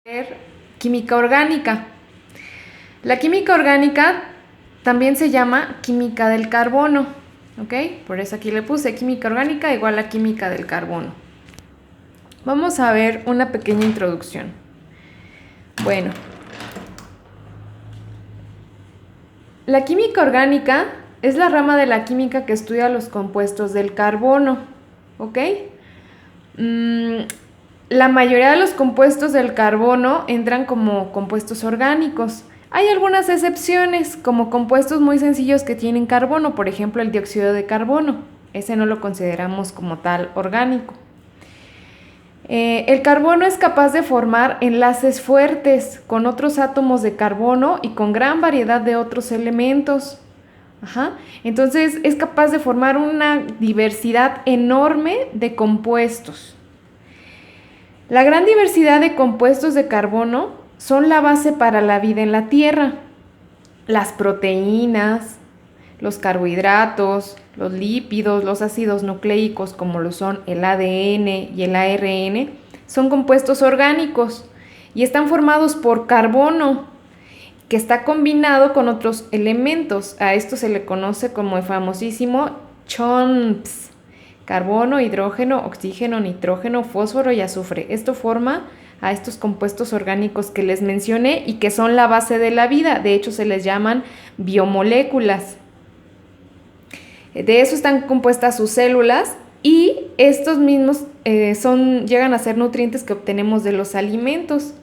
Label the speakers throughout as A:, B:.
A: ver química orgánica. La química orgánica también se llama química del carbono, ¿ok? Por eso aquí le puse química orgánica igual a química del carbono. Vamos a ver una pequeña introducción. Bueno, la química orgánica es la rama de la química que estudia los compuestos del carbono, ¿ok? La mayoría de los compuestos del carbono entran como compuestos orgánicos. Hay algunas excepciones, como compuestos muy sencillos que tienen carbono, por ejemplo el dióxido de carbono. Ese no lo consideramos como tal orgánico. El carbono es capaz de formar enlaces fuertes con otros átomos de carbono y con gran variedad de otros elementos. Entonces es capaz de formar una diversidad enorme de compuestos. La gran diversidad de compuestos de carbono son la base para la vida en la Tierra. Las proteínas, los carbohidratos, los lípidos, los ácidos nucleicos como lo son el ADN y el ARN, son compuestos orgánicos y están formados por carbono, que está combinado con otros elementos. A esto se le conoce como el famosísimo CHOMPS. Carbono, hidrógeno, oxígeno, nitrógeno, fósforo y azufre. Esto forma a estos compuestos orgánicos que les mencioné y que son la base de la vida. De hecho, se les llaman biomoléculas. De eso están compuestas sus células y estos mismos llegan a ser nutrientes que obtenemos de los alimentos.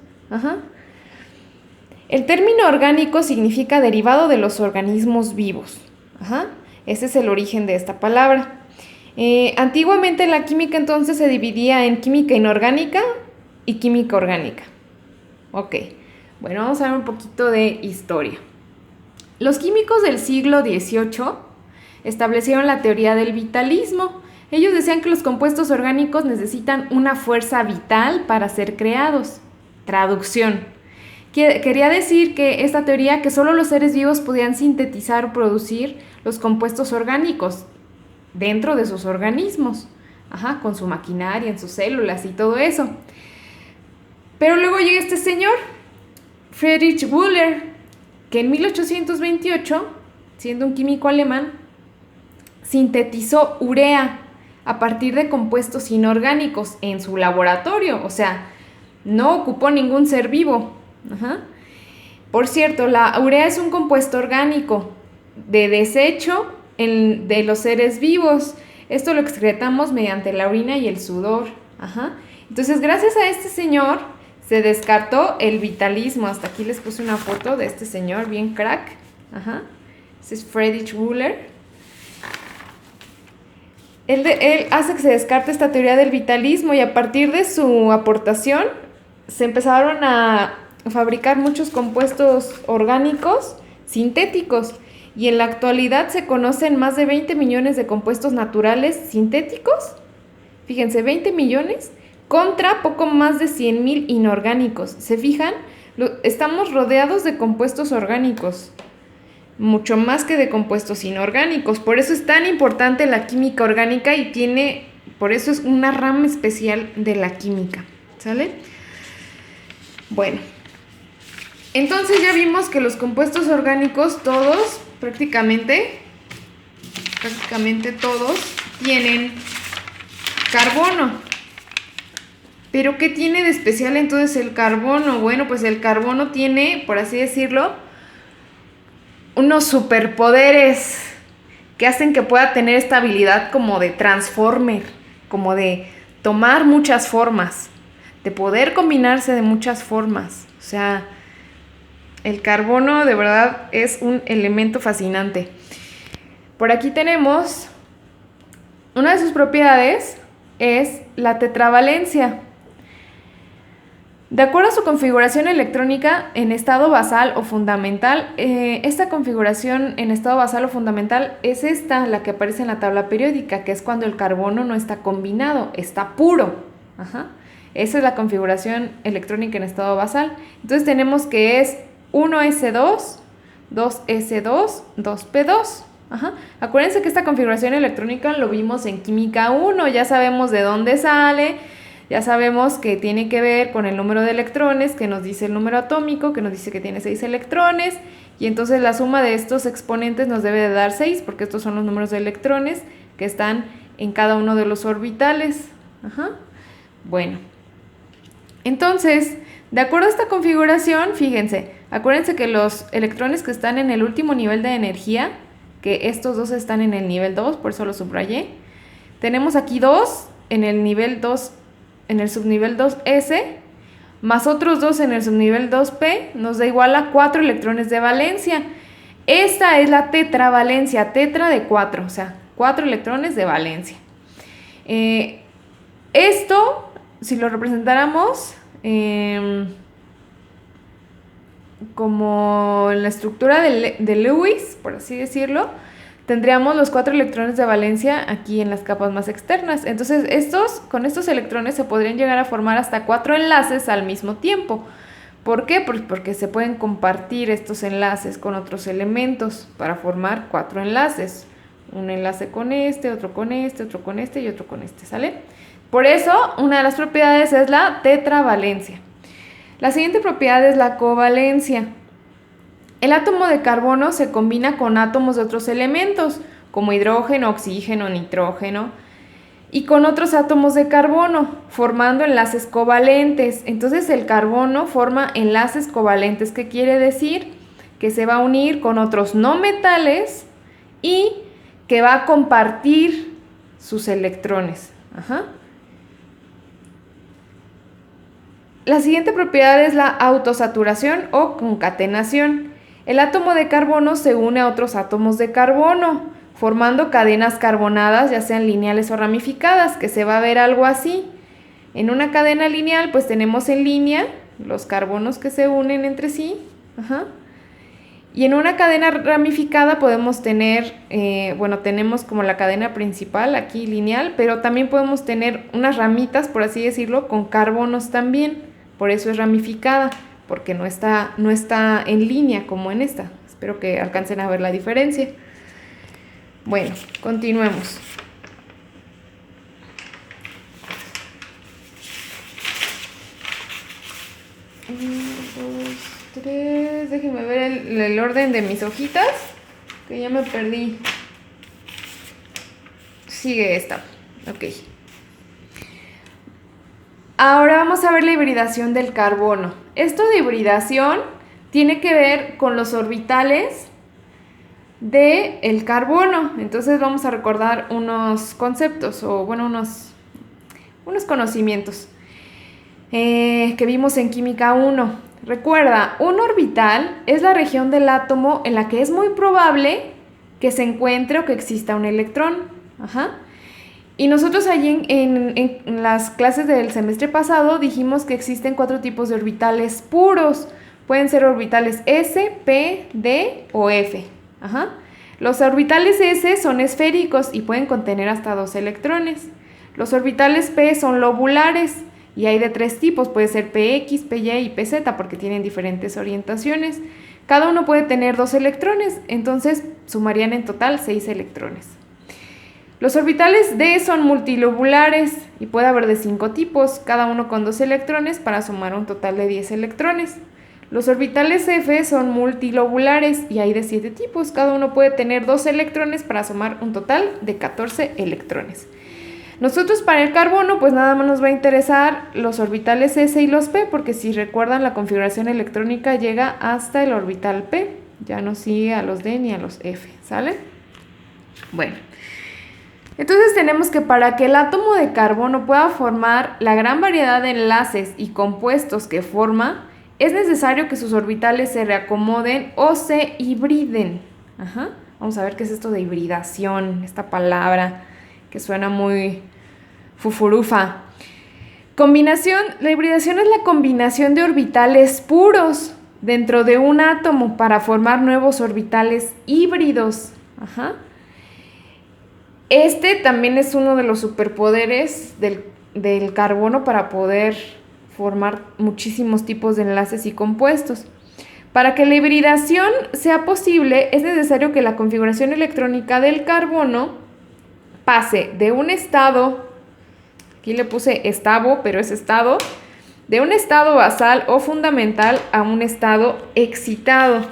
A: El término orgánico significa derivado de los organismos vivos. Ese es el origen de esta palabra. Antiguamente la química entonces se dividía en química inorgánica y química orgánica. Ok, bueno, vamos a ver un poquito de historia. Los químicos del siglo XVIII establecieron la teoría del vitalismo. Ellos decían que los compuestos orgánicos necesitan una fuerza vital para ser creados. Traducción. Quería decir que esta teoría que solo los seres vivos podían sintetizar o producir los compuestos orgánicos dentro de sus organismos, con su maquinaria, en sus células y todo eso. Pero luego llega este señor, Friedrich Wöhler, que en 1828, siendo un químico alemán, sintetizó urea a partir de compuestos inorgánicos en su laboratorio, o sea, no ocupó ningún ser vivo. Por cierto, la urea es un compuesto orgánico de desecho de los seres vivos. Esto lo excretamos mediante la orina y el sudor. Entonces, gracias a este señor se descartó el vitalismo. Hasta aquí les puse una foto de este señor bien crack. Este es Friedrich Wöhler. Él hace que se descarte esta teoría del vitalismo y a partir de su aportación se empezaron a fabricar muchos compuestos orgánicos sintéticos. Y en la actualidad se conocen más de 20 millones de compuestos naturales sintéticos. Fíjense, 20 millones contra poco más de 100,000 inorgánicos. ¿Se fijan? Estamos rodeados de compuestos orgánicos, mucho más que de compuestos inorgánicos. Por eso es tan importante la química orgánica y por eso es una rama especial de la química. ¿Sale? Bueno, entonces ya vimos que los compuestos orgánicos todos, prácticamente todos tienen carbono. ¿Pero qué tiene de especial entonces el carbono? Bueno, pues el carbono tiene, por así decirlo, unos superpoderes que hacen que pueda tener esta habilidad como de transformer, como de tomar muchas formas, de poder combinarse de muchas formas. O sea, el carbono de verdad es un elemento fascinante. Por aquí tenemos una de sus propiedades, es la tetravalencia. De acuerdo a su configuración electrónica en estado basal o fundamental, esta configuración en estado basal o fundamental es esta, la que aparece en la tabla periódica, que es cuando el carbono no está combinado, está puro. Esa es la configuración electrónica en estado basal. Entonces tenemos que es 1s2, 2s2, 2p2. Acuérdense que esta configuración electrónica lo vimos en química 1, ya sabemos de dónde sale, ya sabemos que tiene que ver con el número de electrones, que nos dice el número atómico, que nos dice que tiene 6 electrones, y entonces la suma de estos exponentes nos debe de dar 6, porque estos son los números de electrones que están en cada uno de los orbitales. Ajá. Bueno, entonces, de acuerdo a esta configuración, fíjense, acuérdense que los electrones que están en el último nivel de energía, que estos dos están en el nivel 2, por eso lo subrayé, tenemos aquí 2 en el nivel 2, en el subnivel 2s, más otros 2 en el subnivel 2p, nos da igual a 4 electrones de valencia. Esta es la tetravalencia, tetra de 4, o sea, 4 electrones de valencia. Esto, si lo representáramos como en la estructura de Lewis, por así decirlo, tendríamos los 4 electrones de valencia aquí en las capas más externas. Entonces, con estos electrones se podrían llegar a formar hasta 4 enlaces al mismo tiempo. ¿Por qué? Porque se pueden compartir estos enlaces con otros elementos para formar 4 enlaces. Un enlace con este, otro con este, otro con este y otro con este, ¿sale? Por eso, una de las propiedades es la tetravalencia. La siguiente propiedad es la covalencia. El átomo de carbono se combina con átomos de otros elementos, como hidrógeno, oxígeno, nitrógeno, y con otros átomos de carbono, formando enlaces covalentes. Entonces el carbono forma enlaces covalentes, que quiere decir que se va a unir con otros no metales y que va a compartir sus electrones. Ajá. La siguiente propiedad es la autosaturación o concatenación. El átomo de carbono se une a otros átomos de carbono, formando cadenas carbonadas, ya sean lineales o ramificadas, que se va a ver algo así. En una cadena lineal, pues tenemos en línea los carbonos que se unen entre sí. Ajá. Y en una cadena ramificada podemos tener, tenemos como la cadena principal aquí lineal, pero también podemos tener unas ramitas, por así decirlo, con carbonos también. Por eso es ramificada, porque no está en línea como en esta. Espero que alcancen a ver la diferencia. Bueno, continuemos. Déjenme ver el orden de mis hojitas, que ya me perdí. Sigue esta. Ok. Ahora vamos a ver la hibridación del carbono. Esto de hibridación tiene que ver con los orbitales del carbono. Entonces vamos a recordar unos conceptos, o bueno, unos conocimientos que vimos en Química 1. Recuerda, un orbital es la región del átomo en la que es muy probable que se encuentre o que exista un electrón. Ajá. Y nosotros allí en las clases del semestre pasado dijimos que existen 4 tipos de orbitales puros. Pueden ser orbitales S, P, D o F. Ajá. Los orbitales S son esféricos y pueden contener hasta 2 electrones. Los orbitales P son lobulares y hay de 3 tipos. Puede ser PX, PY y PZ porque tienen diferentes orientaciones. Cada uno puede tener 2 electrones, entonces sumarían en total 6 electrones. Los orbitales D son multilobulares y puede haber de 5 tipos, cada uno con 2 electrones para sumar un total de 10 electrones. Los orbitales F son multilobulares y hay de 7 tipos, cada uno puede tener 2 electrones para sumar un total de 14 electrones. Nosotros para el carbono pues nada más nos va a interesar los orbitales S y los P, porque si recuerdan la configuración electrónica llega hasta el orbital P, ya no sigue a los D ni a los F, ¿sale? Bueno. Entonces tenemos que para que el átomo de carbono pueda formar la gran variedad de enlaces y compuestos que forma, es necesario que sus orbitales se reacomoden o se hibriden. Ajá. Vamos a ver qué es esto de hibridación, esta palabra que suena muy fufurufa. La hibridación es la combinación de orbitales puros dentro de un átomo para formar nuevos orbitales híbridos. Ajá. Este también es uno de los superpoderes del carbono para poder formar muchísimos tipos de enlaces y compuestos. Para que la hibridación sea posible, es necesario que la configuración electrónica del carbono pase de un estado aquí le puse estado, pero es estado, de un estado basal o fundamental a un estado excitado.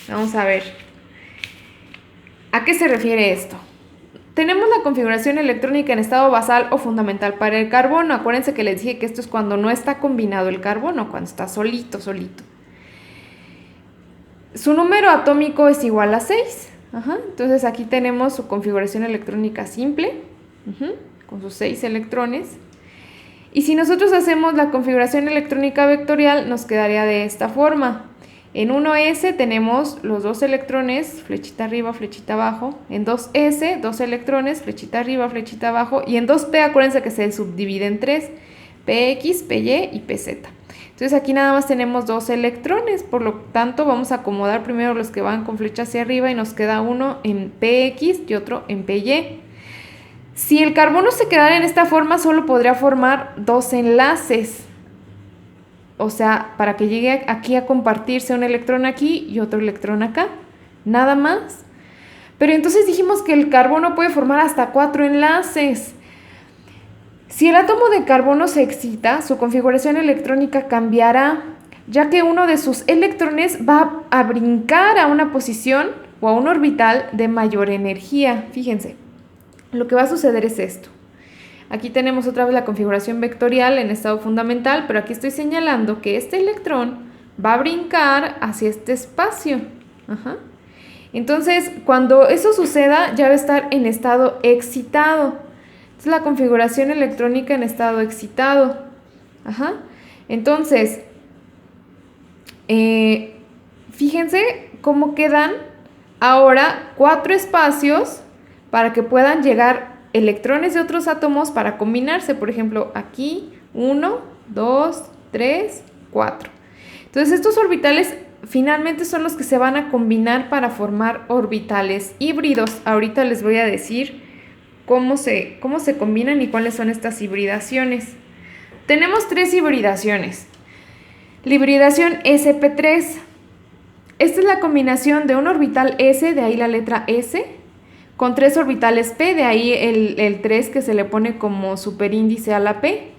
A: Vamos a ver. ¿A qué se refiere esto? Tenemos la configuración electrónica en estado basal o fundamental para el carbono. Acuérdense que les dije que esto es cuando no está combinado el carbono, cuando está solito. Su número atómico es igual a 6. Entonces aquí tenemos su configuración electrónica simple, con sus 6 electrones. Y si nosotros hacemos la configuración electrónica vectorial, nos quedaría de esta forma. En 1s tenemos los 2 electrones, flechita arriba, flechita abajo. En 2s, 2 electrones, flechita arriba, flechita abajo. Y en 2p, acuérdense que se subdivide en 3, px, py y pz. Entonces aquí nada más tenemos 2 electrones, por lo tanto vamos a acomodar primero los que van con flecha hacia arriba y nos queda uno en px y otro en py. Si el carbono se quedara en esta forma, solo podría formar 2 enlaces. O sea, para que llegue aquí a compartirse un electrón aquí y otro electrón acá. Nada más. Pero entonces dijimos que el carbono puede formar hasta 4 enlaces. Si el átomo de carbono se excita, su configuración electrónica cambiará, ya que uno de sus electrones va a brincar a una posición o a un orbital de mayor energía. Fíjense, lo que va a suceder es esto. Aquí tenemos otra vez la configuración vectorial en estado fundamental, pero aquí estoy señalando que este electrón va a brincar hacia este espacio. Entonces, cuando eso suceda, ya va a estar en estado excitado. Es la configuración electrónica en estado excitado. Entonces, fíjense cómo quedan ahora 4 espacios para que puedan llegar electrones de otros átomos para combinarse. Por ejemplo, aquí 1, 2, 3, 4. Entonces estos orbitales finalmente son los que se van a combinar para formar orbitales híbridos. Ahorita les voy a decir cómo se combinan y cuáles son estas hibridaciones. Tenemos 3 hibridaciones. La hibridación sp3. Esta es la combinación de un orbital s, de ahí la letra s, con 3 orbitales p, de ahí el 3 que se le pone como superíndice a la p.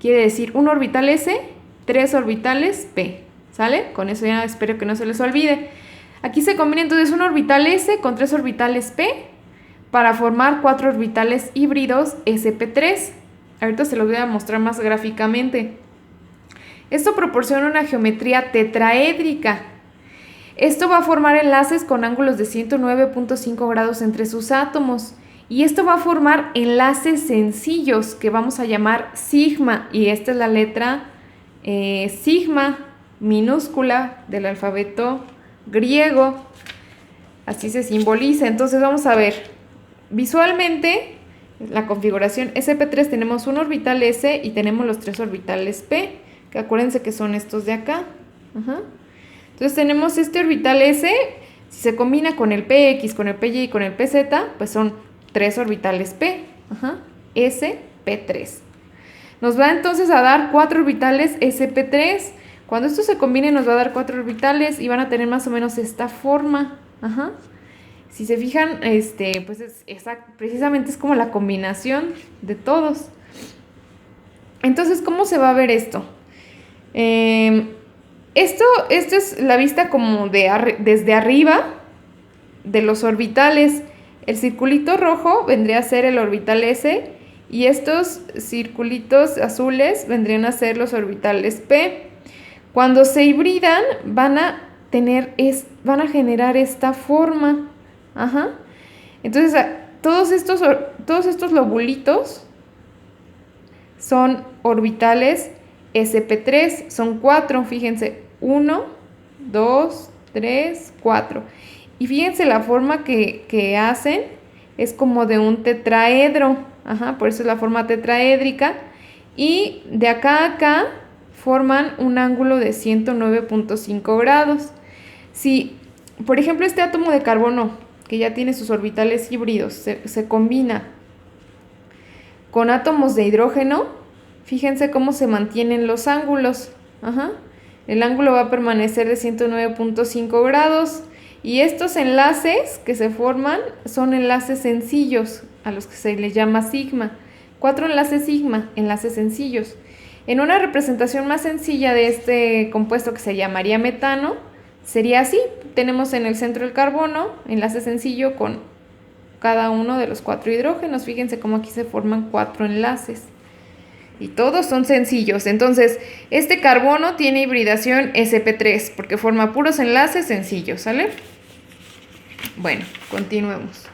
A: Quiere decir un orbital s, 3 orbitales p. ¿Sale? Con eso ya espero que no se les olvide. Aquí se combina entonces un orbital s con 3 orbitales p para formar 4 orbitales híbridos sp3. Ahorita se los voy a mostrar más gráficamente. Esto proporciona una geometría tetraédrica. Esto va a formar enlaces con ángulos de 109.5 grados entre sus átomos. Y esto va a formar enlaces sencillos que vamos a llamar sigma. Y esta es la letra sigma minúscula del alfabeto griego. Así se simboliza. Entonces vamos a ver. Visualmente, la configuración sp3 tenemos un orbital s y tenemos los 3 orbitales p, que acuérdense que son estos de acá. Entonces tenemos este orbital s, si se combina con el px, con el py y con el pz, pues son 3 orbitales p, sp3. Nos va entonces a dar 4 orbitales sp3. Cuando esto se combine nos va a dar 4 orbitales y van a tener más o menos esta forma. Si se fijan, pues precisamente es como la combinación de todos. Entonces, ¿cómo se va a ver esto? Esto es la vista como desde arriba de los orbitales. El circulito rojo vendría a ser el orbital s y estos circulitos azules vendrían a ser los orbitales p. Cuando se hibridan van a generar esta forma. Entonces todos estos lobulitos son orbitales sp3, son 4, fíjense, 1, 2, 3, 4. Y fíjense la forma que hacen, es como de un tetraedro, por eso es la forma tetraédrica. Y de acá a acá forman un ángulo de 109.5 grados. Si, por ejemplo, este átomo de carbono, que ya tiene sus orbitales híbridos, se combina con átomos de hidrógeno, fíjense cómo se mantienen los ángulos. El ángulo va a permanecer de 109.5 grados y estos enlaces que se forman son enlaces sencillos. a los que se les llama sigma. 4 enlaces sigma, enlaces sencillos. En una representación más sencilla de este compuesto que se llamaría metano, sería así. Tenemos en el centro el carbono, enlace sencillo con cada uno de los 4 hidrógenos. Fíjense cómo aquí se forman 4 enlaces. Y todos son sencillos. Entonces, este carbono tiene hibridación sp3 porque forma puros enlaces sencillos, ¿sale? Bueno, continuemos.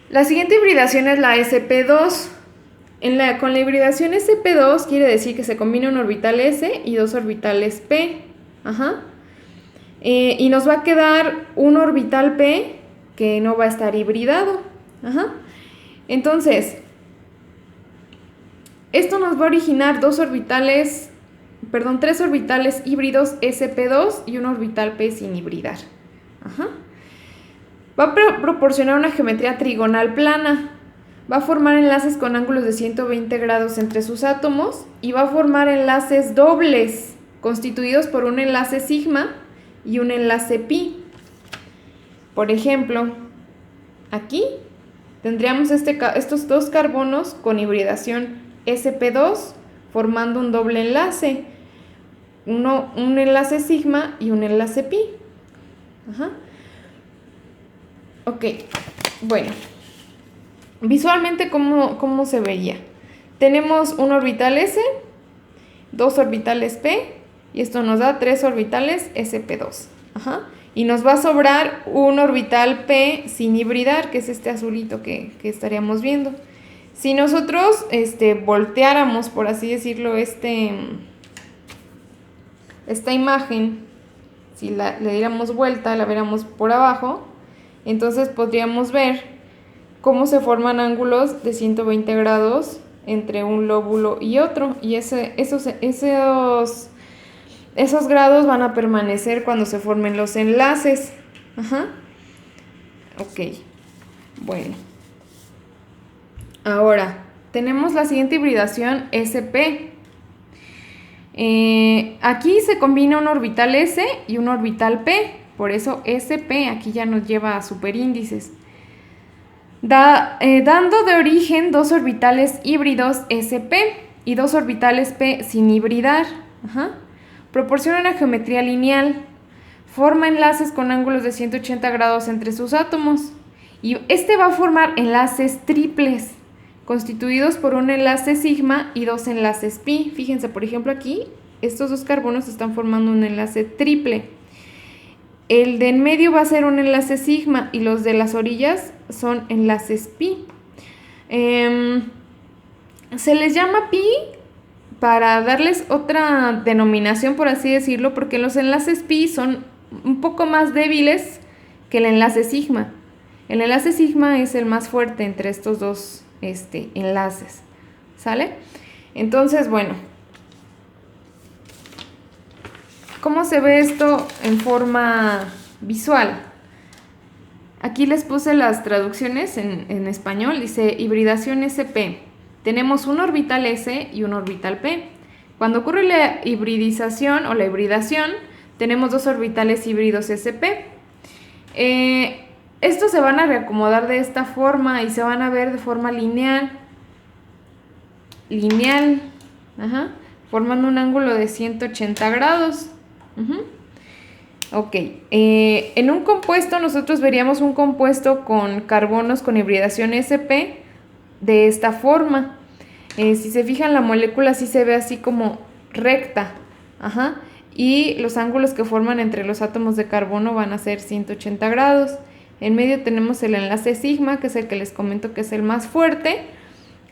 A: La siguiente hibridación es la sp2. Con la hibridación sp2 quiere decir que se combina un orbital s y 2 orbitales p. Y nos va a quedar un orbital p que no va a estar hibridado. Entonces, esto nos va a originar 3 orbitales híbridos sp2 y un orbital p sin hibridar. Va a proporcionar una geometría trigonal plana. Va a formar enlaces con ángulos de 120 grados entre sus átomos y va a formar enlaces dobles constituidos por un enlace sigma y un enlace pi. Por ejemplo, aquí tendríamos estos 2 carbonos con hibridación sp2 formando un doble enlace, un enlace sigma y un enlace pi. Ok, bueno. Visualmente, ¿cómo se vería? Tenemos un orbital S, 2 orbitales P, y esto nos da 3 orbitales sp2. Y nos va a sobrar un orbital P sin hibridar, que es este azulito que estaríamos viendo. Si nosotros volteáramos, por así decirlo, esta imagen, si le diéramos vuelta, la viéramos por abajo, entonces podríamos ver cómo se forman ángulos de 120 grados entre un lóbulo y otro. Y esos grados van a permanecer cuando se formen los enlaces. Ok, bueno. Ahora, tenemos la siguiente hibridación sp. Aquí se combina un orbital s y un orbital p. Por eso sp aquí ya nos lleva a superíndices. Dando de origen 2 orbitales híbridos sp y 2 orbitales p sin hibridar. Proporciona una geometría lineal. Forma enlaces con ángulos de 180 grados entre sus átomos. Y va a formar enlaces triples, constituidos por un enlace sigma y 2 enlaces pi. Fíjense, por ejemplo, aquí estos 2 carbonos están formando un enlace triple. El de en medio va a ser un enlace sigma y los de las orillas son enlaces pi. Se les llama pi para darles otra denominación, por así decirlo, porque los enlaces pi son un poco más débiles que el enlace sigma. El enlace sigma es el más fuerte entre estos 2 enlaces. ¿Sale? Entonces, bueno, ¿cómo se ve esto en forma visual? Aquí les puse las traducciones en español. Dice hibridación sp. Tenemos un orbital s y un orbital p. Cuando ocurre la hibridización o la hibridación, tenemos 2 orbitales híbridos sp. Estos se van a reacomodar de esta forma y se van a ver de forma lineal. Formando un ángulo de 180 grados. Ok, en un compuesto nosotros veríamos un compuesto con carbonos con hibridación sp de esta forma. Si se fijan, la molécula sí se ve así como recta. Y los ángulos que forman entre los átomos de carbono van a ser 180 grados. En medio tenemos el enlace sigma, que es el que les comento que es el más fuerte,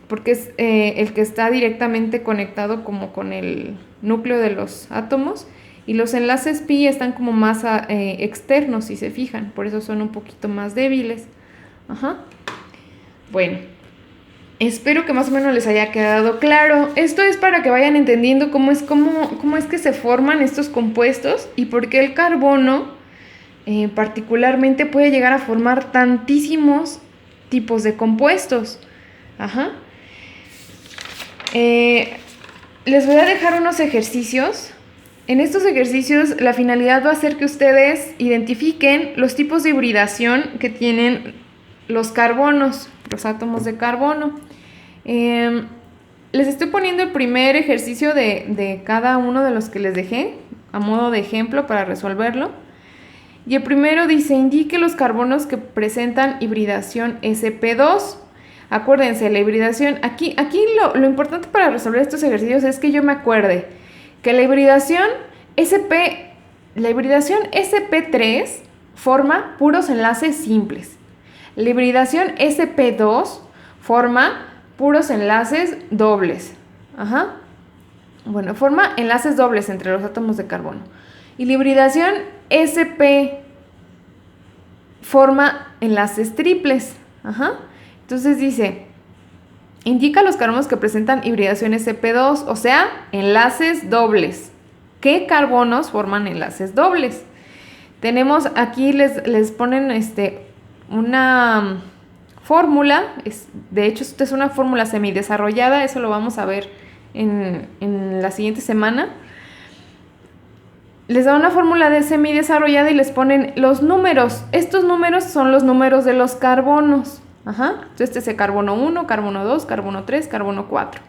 A: porque es el que está directamente conectado como con el núcleo de los átomos. Y los enlaces pi están como más externos, si se fijan, por eso son un poquito más débiles. Bueno, espero que más o menos les haya quedado claro. Esto es para que vayan entendiendo cómo es que se forman estos compuestos y por qué el carbono particularmente puede llegar a formar tantísimos tipos de compuestos. Les voy a dejar unos ejercicios. En estos ejercicios la finalidad va a ser que ustedes identifiquen los tipos de hibridación que tienen los carbonos, los átomos de carbono. Les estoy poniendo el primer ejercicio de cada uno de los que les dejé, a modo de ejemplo para resolverlo. Y el primero dice, indique los carbonos que presentan hibridación sp2. Acuérdense, la hibridación, aquí lo importante para resolver estos ejercicios es que yo me acuerde que la hibridación sp3 forma puros enlaces simples. La hibridación sp2 forma puros enlaces dobles. Bueno, forma enlaces dobles entre los átomos de carbono. Y la hibridación sp forma enlaces triples. Entonces dice, indica los carbonos que presentan hibridación sp2, o sea, enlaces dobles. ¿Qué carbonos forman enlaces dobles? Tenemos aquí, les ponen una fórmula, de hecho esta es una fórmula semidesarrollada, eso lo vamos a ver en la siguiente semana. Les da una fórmula de semidesarrollada y les ponen los números. Estos números son los números de los carbonos. Entonces este es el carbono 1, carbono 2, carbono 3, carbono 4.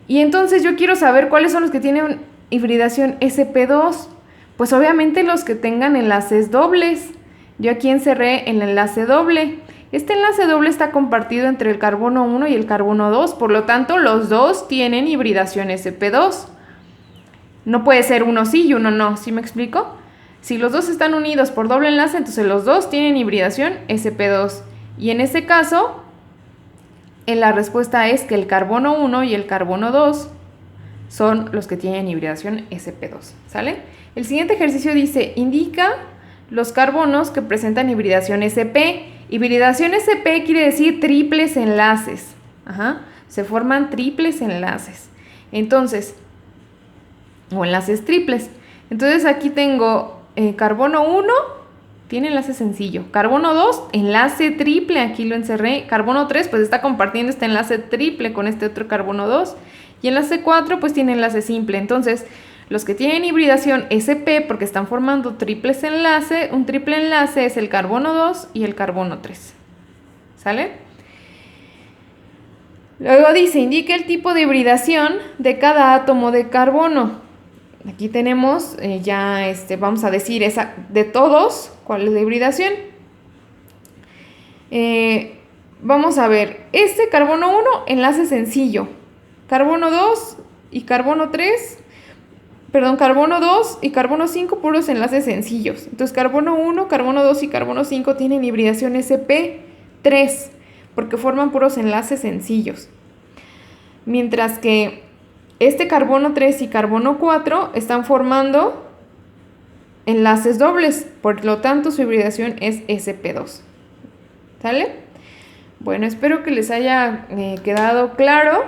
A: Y entonces yo quiero saber cuáles son los que tienen hibridación sp2. Pues obviamente los que tengan enlaces dobles. Yo aquí encerré el enlace doble. Este enlace doble está compartido entre el carbono 1 y el carbono 2. Por lo tanto, los dos tienen hibridación sp2. No puede ser uno sí y uno no, ¿sí me explico? Si los dos están unidos por doble enlace, entonces los dos tienen hibridación sp2. Y en este caso, la respuesta es que el carbono 1 y el carbono 2 son los que tienen hibridación sp2, ¿sale? El siguiente ejercicio dice, indica los carbonos que presentan hibridación sp. Hibridación sp quiere decir triples enlaces. Se forman triples enlaces. Entonces, o enlaces triples. Entonces aquí tengo carbono 1, tiene enlace sencillo. Carbono 2, enlace triple, aquí lo encerré. Carbono 3, pues está compartiendo este enlace triple con este otro carbono 2. Y enlace 4, pues tiene enlace simple. Entonces, los que tienen hibridación sp, porque están formando triples enlace, un triple enlace es el carbono 2 y el carbono 3. ¿Sale? Luego dice, indique el tipo de hibridación de cada átomo de carbono. Aquí tenemos vamos a decir de todos, ¿cuál es la hibridación? Vamos a ver, este carbono 1, enlace sencillo. Carbono 2 y carbono 3, carbono 2 y carbono 5 puros enlaces sencillos. Entonces carbono 1, carbono 2 y carbono 5 tienen hibridación sp3 porque forman puros enlaces sencillos. Mientras que este carbono 3 y carbono 4 están formando enlaces dobles, por lo tanto su hibridación es sp2. ¿Sale? Bueno, espero que les haya quedado claro.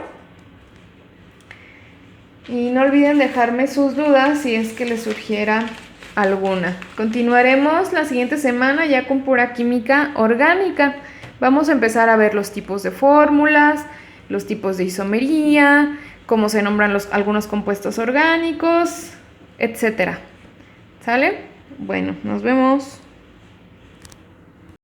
A: Y no olviden dejarme sus dudas si es que les surgiera alguna. Continuaremos la siguiente semana ya con pura química orgánica. Vamos a empezar a ver los tipos de fórmulas, los tipos de isomería, cómo se nombran algunos compuestos orgánicos, etc. ¿Sale? Bueno, nos vemos.